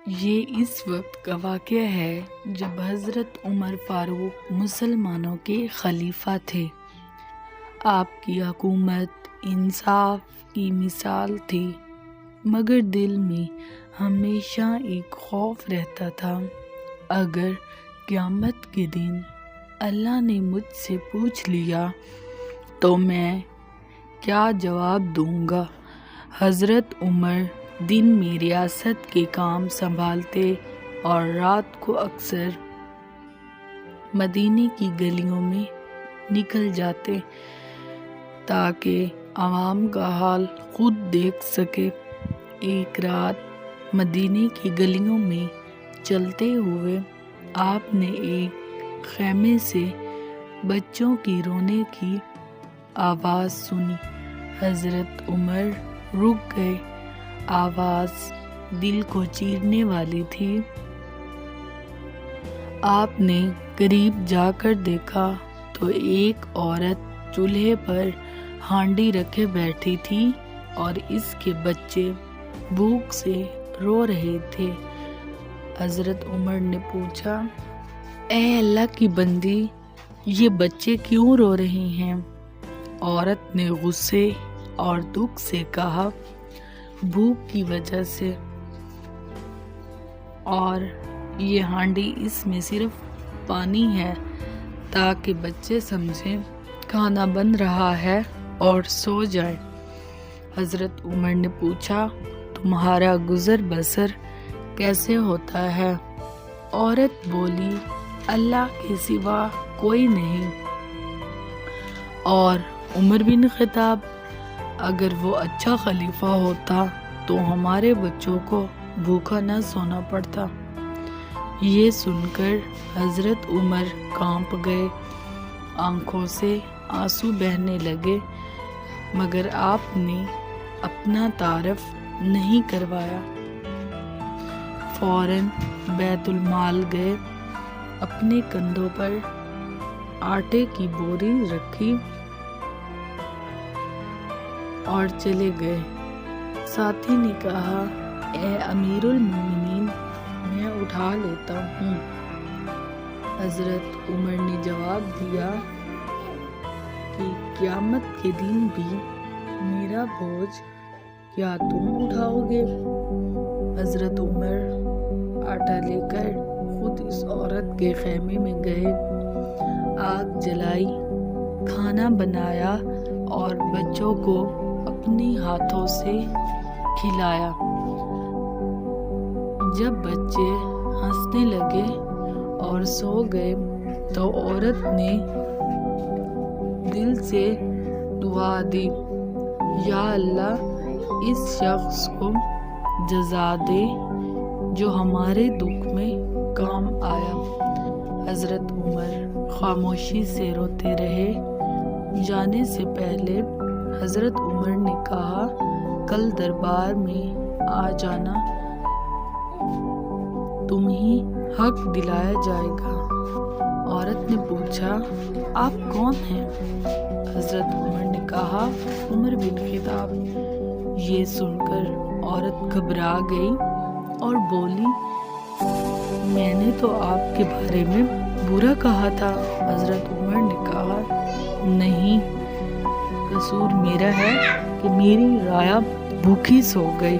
یہ اس وقت کا واقعہ ہے جب حضرت عمر فاروق مسلمانوں کے خلیفہ تھے۔ آپ کی حکومت انصاف کی مثال تھی، مگر دل میں ہمیشہ ایک خوف رہتا تھا، اگر قیامت کے دن اللہ نے مجھ سے پوچھ لیا تو میں کیا جواب دوں گا۔ حضرت عمر دن میں ریاست کے کام سنبھالتے اور رات کو اکثر مدینے کی گلیوں میں نکل جاتے تاکہ عوام کا حال خود دیکھ سکے۔ ایک رات مدینے کی گلیوں میں چلتے ہوئے آپ نے ایک خیمے سے بچوں کی رونے کی آواز سنی۔ حضرت عمر رک گئے، آواز دل کو چیرنے والی تھی۔ آپ نے قریب جا کر دیکھا تو ایک عورت چولہے پر ہانڈی رکھے بیٹھی تھی اور اس کے بچے بھوک سے رو رہے تھے۔ حضرت عمر نے پوچھا، اے اللہ کی بندی، یہ بچے کیوں رو رہے ہیں؟ عورت نے غصے اور دکھ سے کہا، بھوک کی وجہ سے، اور یہ ہانڈی اس میں صرف پانی ہے تاکہ بچے سمجھیں کھانا بن رہا ہے اور سو جائیں۔ حضرت عمر نے پوچھا، تمہارا گزر بسر کیسے ہوتا ہے؟ عورت بولی، اللہ کے سوا کوئی نہیں۔ اور عمر بن خطاب، اگر وہ اچھا خلیفہ ہوتا تو ہمارے بچوں کو بھوکا نہ سونا پڑتا۔ یہ سن کر حضرت عمر کانپ گئے، آنکھوں سے آنسو بہنے لگے، مگر آپ نے اپنا تعارف نہیں کروایا۔ فوراً بیت المال گئے، اپنے کندھوں پر آٹے کی بوری رکھی اور چلے گئے۔ ساتھی نے کہا، اے امیر المومنین، میں اٹھا لیتا ہوں۔ حضرت عمر نے جواب دیا کہ قیامت کے دن بھی میرا بوجھ کیا تم اٹھاؤ گے؟ حضرت عمر آٹا لے کر خود اس عورت کے خیمے میں گئے، آگ جلائی، کھانا بنایا اور بچوں کو اپنے ہاتھوں سے کھلایا۔ جب بچے ہنسنے لگے اور سو گئے تو عورت نے دل سے دعا دی، یا اللہ، اس شخص کو جزا دے جو ہمارے دکھ میں کام آیا۔ حضرت عمر خاموشی سے روتے رہے۔ جانے سے پہلے حضرت عمر نے کہا، کل دربار میں آ جانا، تمہیں حق دلایا جائے گا۔ عورت نے پوچھا، آپ کون ہیں؟ حضرت عمر نے کہا، عمر بن خطاب۔ یہ سن کر عورت گھبرا گئی اور بولی، میں نے تو آپ کے بارے میں برا کہا تھا۔ حضرت عمر نے کہا، نہیں، قصور میرا ہے کہ میری رعایا بھوکی سو گئی۔